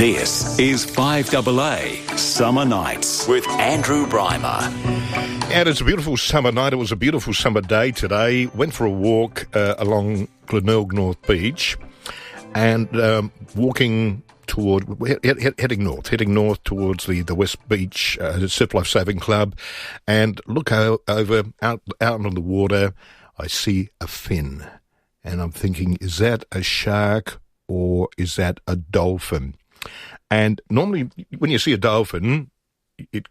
This is 5AA Summer Nights with Andrew Reimer. And it's a beautiful summer night. It was a beautiful summer day today. Went for a walk along Glenelg North Beach and walking toward, heading north towards the West Beach Surf Life Saving Club, and look over out on the water. I see a fin, and I'm thinking, is that a shark or is that a dolphin? And normally when you see a dolphin, it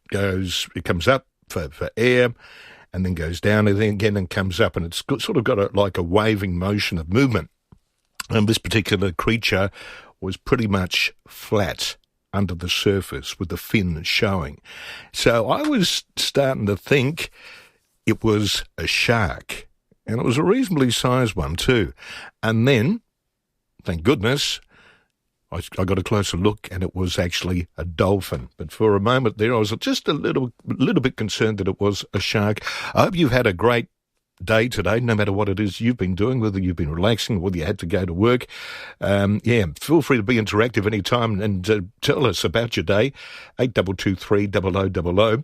comes up for air and then goes down and then again and comes up, and it's sort of got like a waving motion of movement. And this particular creature was pretty much flat under the surface with the fin showing. So I was starting to think it was a shark, and it was a reasonably sized one too. And then, thank goodness, I got a closer look, and it was actually a dolphin. But for a moment there, I was just a little bit concerned that it was a shark. I hope you've had a great day today, no matter what it is you've been doing, whether you've been relaxing, whether you had to go to work. Feel free to be interactive anytime and tell us about your day, 8223 0000.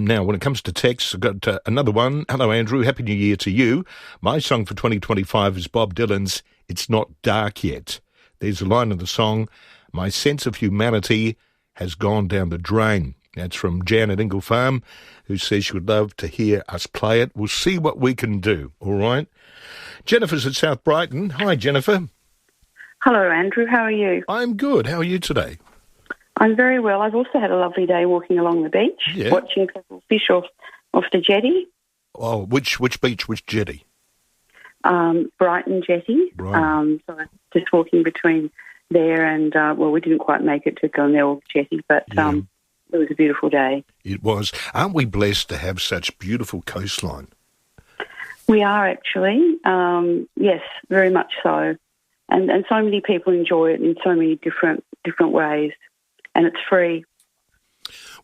Now, when it comes to texts, I've got another one. Hello, Andrew. Happy New Year to you. My song for 2025 is Bob Dylan's It's Not Dark Yet. There's a line in the song, my sense of humanity has gone down the drain. That's from Jan at Ingle Farm, who says she would love to hear us play it. We'll see what we can do, all right? Jennifer's at South Brighton. Hi, Jennifer. Hello, Andrew. How are you? I'm good. How are you today? I'm very well. I've also had a lovely day walking along the beach, watching people fish off the jetty. Oh, which beach, which jetty? Brighton Jetty. Right. So I was just walking between there and, we didn't quite make it to Glenelg Jetty, but it was a beautiful day. It was. Aren't we blessed to have such beautiful coastline? We are actually. Yes, very much so. And so many people enjoy it in so many different ways. And it's free.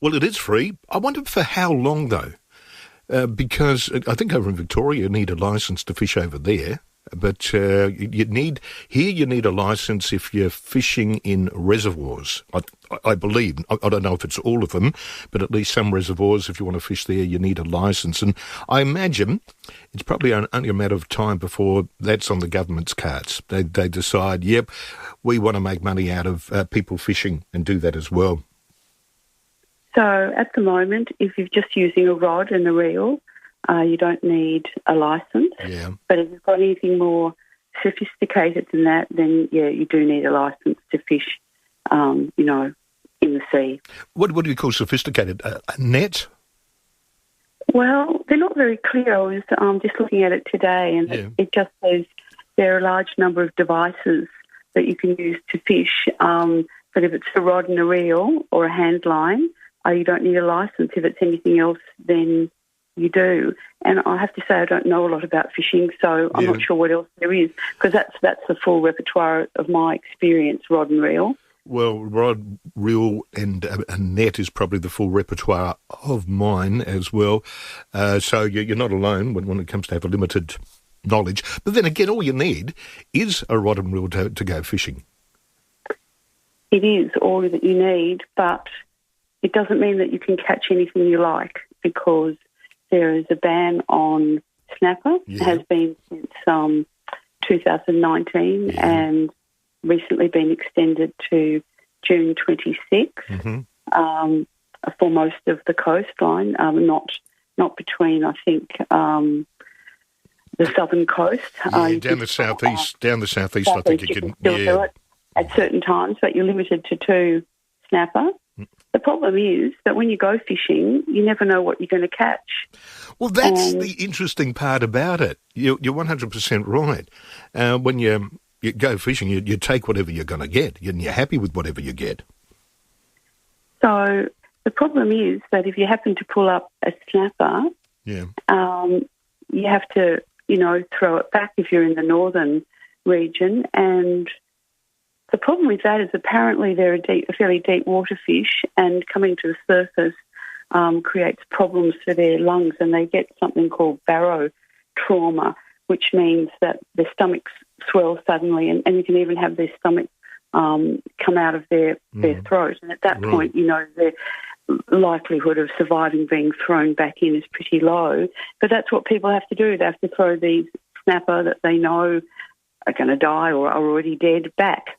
Well, it is free. I wonder for how long, though? Because I think over in Victoria you need a licence to fish over there, but you need a licence if you're fishing in reservoirs. I believe, I don't know if it's all of them, but at least some reservoirs, if you want to fish there, you need a licence. And I imagine it's probably only a matter of time before that's on the government's cards. They decide, yep, we want to make money out of people fishing and do that as well. So at the moment, if you're just using a rod and a reel, you don't need a licence. Yeah. But if you've got anything more sophisticated than that, then, you do need a licence to fish, in the sea. What do you call sophisticated? A net? Well, they're not very clear. I was just looking at it today, and it just says there are a large number of devices that you can use to fish. But if it's a rod and a reel or a hand line, you don't need a licence. If it's anything else, then you do. And I have to say I don't know a lot about fishing, so I'm not sure what else there is, because that's the full repertoire of my experience, rod and reel. Well, rod, reel and a net is probably the full repertoire of mine as well. So you're not alone when it comes to have a limited knowledge. But then again, all you need is a rod and reel to go fishing. It is all that you need, but it doesn't mean that you can catch anything you like, because there is a ban on snapper. It has been since 2019 and recently been extended to June 26 for most of the coastline, not between, I think, the southern coast. Down the southeast, I think you can do it at certain times, but you're limited to 2 snapper. The problem is that when you go fishing, you never know what you're going to catch. Well, that's the interesting part about it. You're 100% right. When you go fishing, you take whatever you're going to get, and you're happy with whatever you get. So the problem is that if you happen to pull up a snapper, you have to, throw it back if you're in the northern region. And the problem with that is apparently they're a fairly deep water fish, and coming to the surface creates problems for their lungs, and they get something called barrow trauma, which means that their stomachs swell suddenly, and you can even have their stomach come out of their throat. And at that point, the likelihood of surviving being thrown back in is pretty low. But that's what people have to do. They have to throw these snapper that they know are going to die or are already dead back,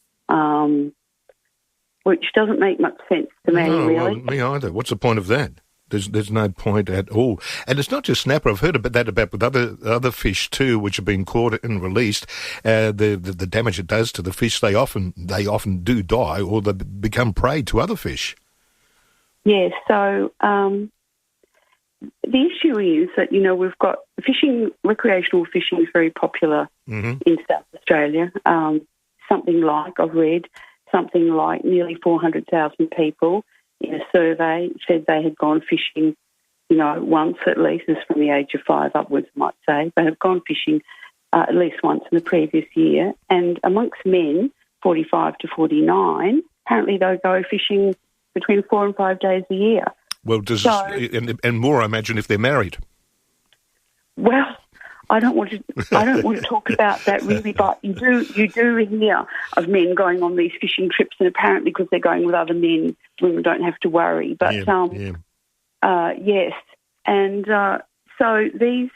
which doesn't make much sense to me, really. Well, me either. What's the point of that? There's no point at all. And it's not just snapper. I've heard about that with other fish too, which have been caught and released. The damage it does to the fish, they often do die, or they become prey to other fish. Yes. So the issue is that we've got recreational fishing is very popular in South Australia. Something like nearly 400,000 people in a survey said they had gone fishing, once at least. This is from the age of 5 upwards, I might say. They have gone fishing at least once in the previous year. And amongst men, 45 to 49, apparently they go fishing between 4 and 5 days a year. Well, and more, I imagine, if they're married. Well, I don't want to talk about that really, but you do hear of men going on these fishing trips, and apparently because they're going with other men, women don't have to worry. But yes, and so these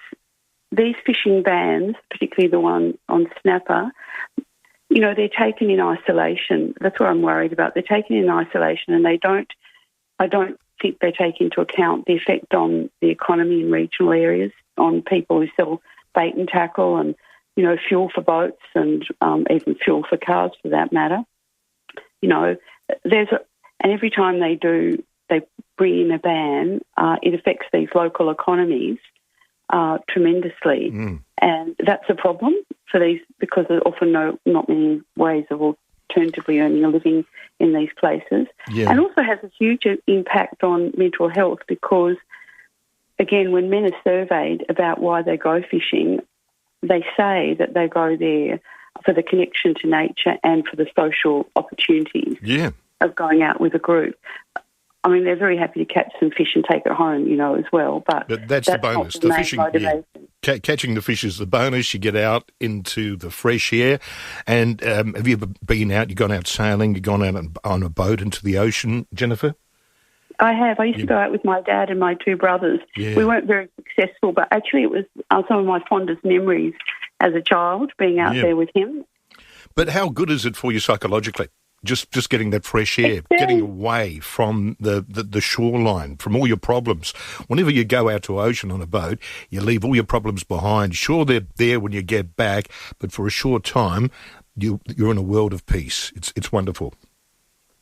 fishing bans, particularly the one on snapper, they're taken in isolation. That's what I'm worried about. They're taken in isolation, and I don't think they take into account the effect on the economy in regional areas, on people who sell bait and tackle and, fuel for boats and even fuel for cars for that matter. And every time they bring in a ban, it affects these local economies tremendously. And that's a problem for these, because there's often not many ways of alternatively earning a living in these places. Yeah. And also has a huge impact on mental health because, again, when men are surveyed about why they go fishing, they say that they go there for the connection to nature and for the social opportunities of going out with a group. I mean, they're very happy to catch some fish and take it home, as well. But that's the bonus. The fishing, catching the fish is the bonus. You get out into the fresh air. And have you ever been out? You've gone out sailing? You've gone out on a boat into the ocean, Jennifer? I have. I used to go out with my dad and my 2 brothers. Yeah. We weren't very successful, but actually it was some of my fondest memories as a child, being out there with him. But how good is it for you psychologically? Just getting that fresh air, getting away from the shoreline, from all your problems. Whenever you go out to ocean on a boat, you leave all your problems behind. Sure, they're there when you get back, but for a short time, you're in a world of peace. It's wonderful.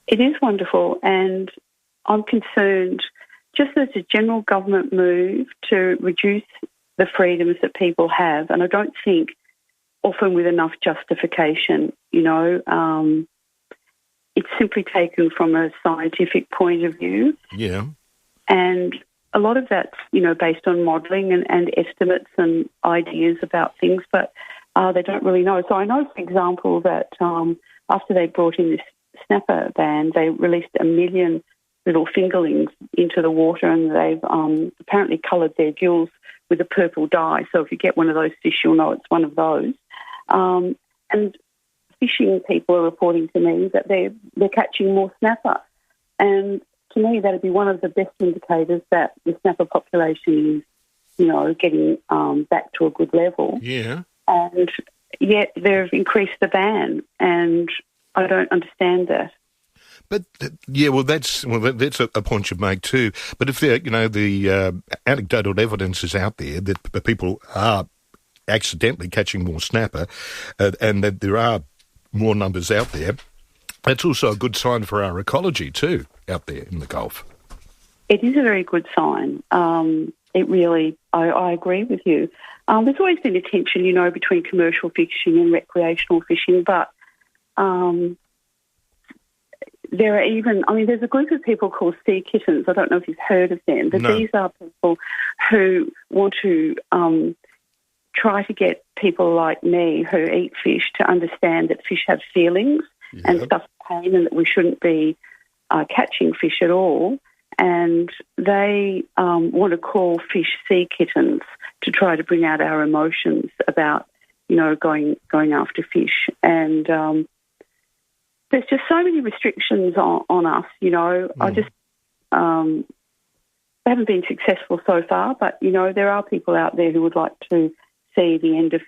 It is wonderful, and I'm concerned, just as a general government move to reduce the freedoms that people have, and I don't think often with enough justification, it's simply taken from a scientific point of view. Yeah. And a lot of that's, based on modelling and estimates and ideas about things, but they don't really know. So I know, for example, that after they brought in this snapper ban, they released 1 million little fingerlings into the water, and they've apparently coloured their gills with a purple dye. So if you get one of those fish, you'll know it's one of those. And fishing people are reporting to me that they're catching more snapper. And to me, that would be one of the best indicators that the snapper population is, getting back to a good level. Yeah. And yet they've increased the ban, and I don't understand that. But that's a point you make too. But if the anecdotal evidence is out there that people are accidentally catching more snapper, and that there are more numbers out there, that's also a good sign for our ecology too out there in the Gulf. It is a very good sign. It really, I agree with you. There's always been a tension, between commercial fishing and recreational fishing, but there are even, there's a group of people called sea kittens. I don't know if you've heard of them, but these are people who want to try to get people like me who eat fish to understand that fish have feelings and suffer pain, and that we shouldn't be catching fish at all. And they want to call fish sea kittens to try to bring out our emotions about, going after fish. And there's just so many restrictions on us, you know. I just they haven't been successful so far, but, you know, there are people out there who would like to see the end of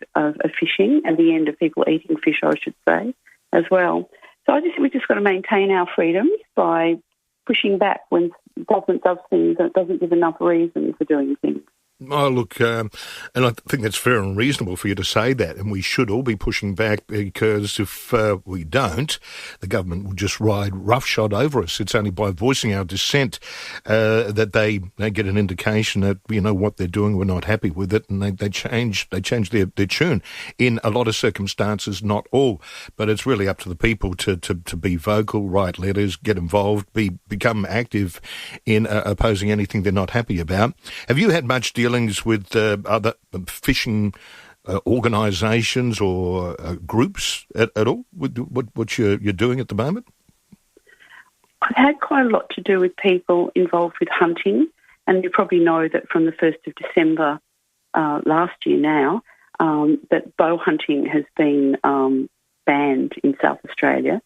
fishing and the end of people eating fish, I should say, as well. So we just got to maintain our freedoms by pushing back when the government does things that doesn't give enough reason for doing things. Oh, look, and I think that's fair and reasonable for you to say that, and we should all be pushing back, because if we don't, the government will just ride roughshod over us. It's only by voicing our dissent that they get an indication that, you know, what they're doing, we're not happy with it, and they change their tune. In a lot of circumstances, not all, but it's really up to the people to be vocal, write letters, get involved, become active in opposing anything they're not happy about. Have you had much dealings with other fishing organisations or groups at all with what you're doing at the moment? I've had quite a lot to do with people involved with hunting, and you probably know that from the 1st of December last year now, that bow hunting has been banned in South Australia,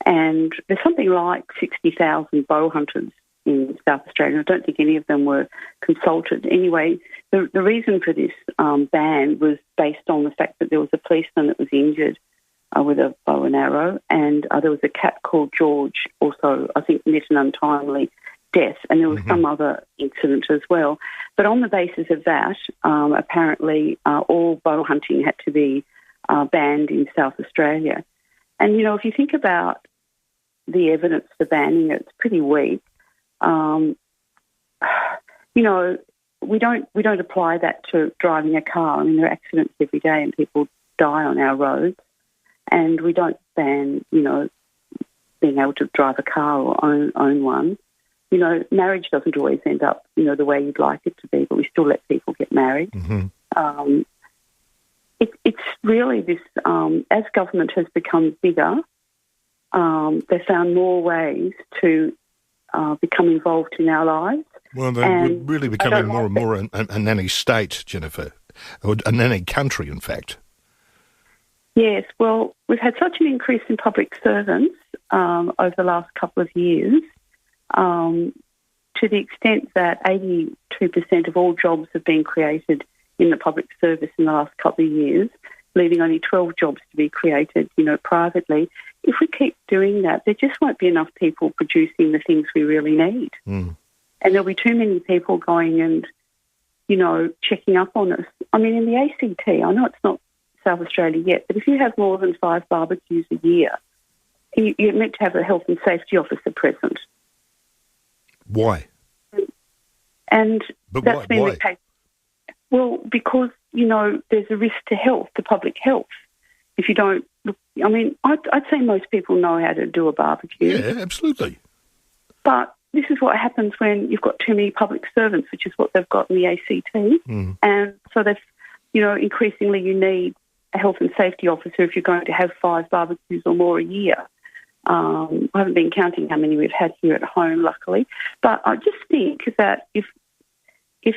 and there's something like 60,000 bow hunters in South Australia. I don't think any of them were consulted. Anyway, the reason for this ban was based on the fact that there was a policeman that was injured with a bow and arrow, and there was a cat called George also, I think, met an untimely death, and there was some other incident as well. But on the basis of that, apparently all bow hunting had to be banned in South Australia. And, you know, if you think about the evidence for banning it, it's pretty weak. You know, we don't apply that to driving a car. I mean, there are accidents every day and people die on our roads, and we don't ban, you know, being able to drive a car or own one. You know, marriage doesn't always end up, you know, the way you'd like it to be, but we still let people get married. It's really this, as government has become bigger, they found more ways to become involved in our lives. Well, they're really becoming more and more a nanny state, Jennifer, or a nanny country, in fact. Yes, well, we've had such an increase in public servants over the last couple of years, to the extent that 82% of all jobs have been created in the public service in the last couple of years, leaving only 12 jobs to be created, you know, privately. If we keep doing that, there just won't be enough people producing the things we really need. And there'll be too many people going and, you know, checking up on us. I mean, in the ACT, I know it's not South Australia yet, but if you have more than 5 barbecues a year, you're meant to have a health and safety officer present. Why? And that's been the case. Well, because, you know, there's a risk to health, to public health. If you don't look, I mean, I'd say most people know how to do a barbecue. Yeah, absolutely. But this is what happens when you've got too many public servants, which is what they've got in the ACT. And so they've, you know, increasingly you need a health and safety officer if you're going to have 5 barbecues or more a year. I haven't been counting how many we've had here at home, luckily. But I just think that if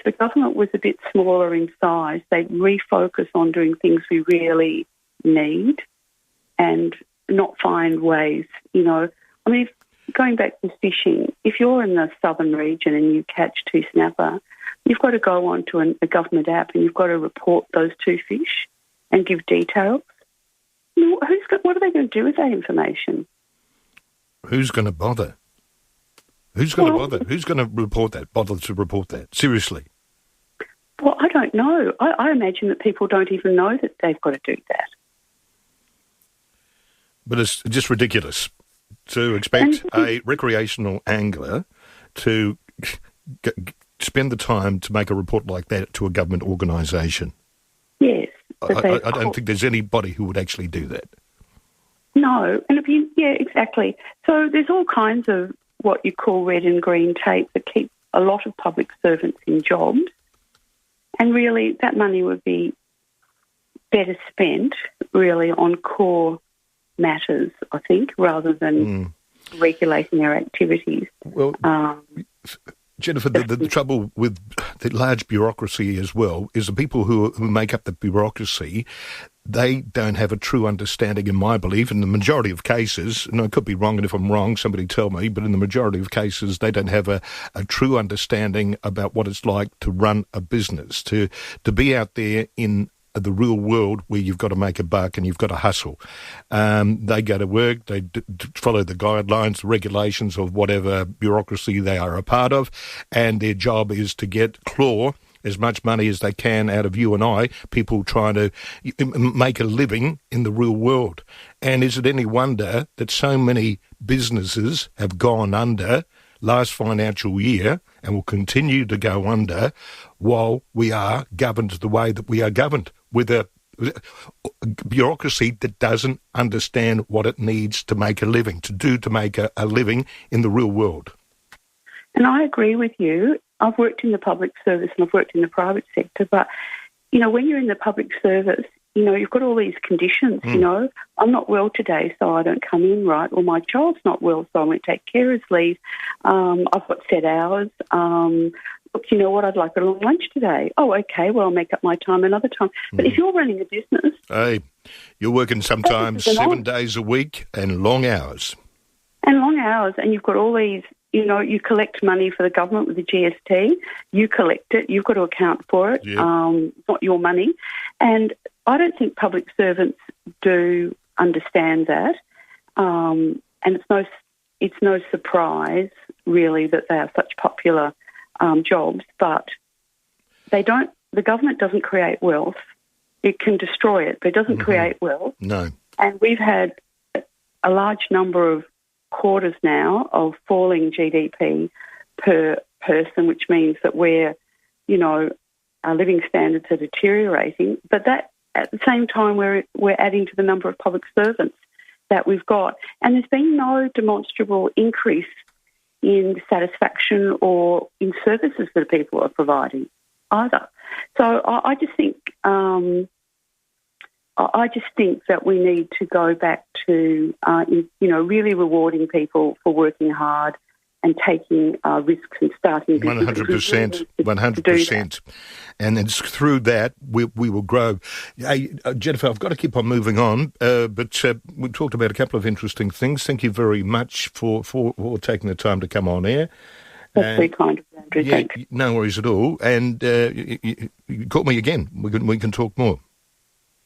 the government was a bit smaller in size, they'd refocus on doing things we really need and not find ways, you know. I mean, going back to fishing, if you're in the southern region and you catch 2 snapper, you've got to go onto a government app and you've got to report those 2 fish and give details. You know, what are they going to do with that information? Who's going to bother? Who's going to bother? Who's going to bother to report that? Seriously. Well, I don't know. I imagine that people don't even know that they've got to do that. But it's just ridiculous to expect a recreational angler to spend the time to make a report like that to a government organisation. Yes. I don't think there's anybody who would actually do that. No. Yeah, exactly. So there's all kinds of what you call red and green tape that keep a lot of public servants in jobs. And really, that money would be better spent, really, on core matters, I think, rather than regulating their activities. Well, Jennifer, the trouble with the large bureaucracy as well is the people who make up the bureaucracy, they don't have a true understanding, in my belief, in the majority of cases, and I could be wrong, and if I'm wrong, somebody tell me, but in the majority of cases, they don't have a true understanding about what it's like to run a business, to be out there in the real world where you've got to make a buck and you've got to hustle. They go to work, they follow the guidelines, regulations of whatever bureaucracy they are a part of, and their job is to claw as much money as they can out of you and I, people trying to make a living in the real world. And is it any wonder that so many businesses have gone under last financial year and will continue to go under while we are governed the way that we are governed, with a bureaucracy that doesn't understand what it needs to make a living, to make a living in the real world. And I agree with you. I've worked in the public service and I've worked in the private sector, but, when you're in the public service, you've got all these conditions, I'm not well today, so I don't come in, right? Or my child's not well, so I won't take carer's leave. I've got set hours. Look, you know what, I'd like a long lunch today. Oh, okay, well, I'll make up my time another time. But if you're running a business... Hey, you're working sometimes 7 days a week and long hours. And long hours, and you've got all these... you collect money for the government with the GST. You collect it. You've got to account for it. Yep. Not your money. And I don't think public servants do understand that. And it's no surprise, really, that they are such popular jobs. But they don't. The government doesn't create wealth. It can destroy it, but it doesn't create wealth. No. And we've had a large number of quarters now of falling GDP per person, which means that our living standards are deteriorating. But that at the same time we're adding to the number of public servants that we've got, and there's been no demonstrable increase in satisfaction or in services that people are providing either. So I just think that we need to go back to, really rewarding people for working hard and taking risks and starting businesses. 100%. And it's through that we will grow. Hey, Jennifer, I've got to keep on moving on, but we talked about a couple of interesting things. Thank you very much for taking the time to come on air. That's very kind of you, Andrew. Yeah, thanks. No worries at all. And you call me again. We can talk more.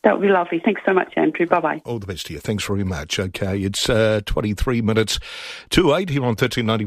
That would be lovely. Thanks so much, Andrew. Bye-bye. All the best to you. Thanks very much. Okay, it's 23 minutes to 8 here on 1390.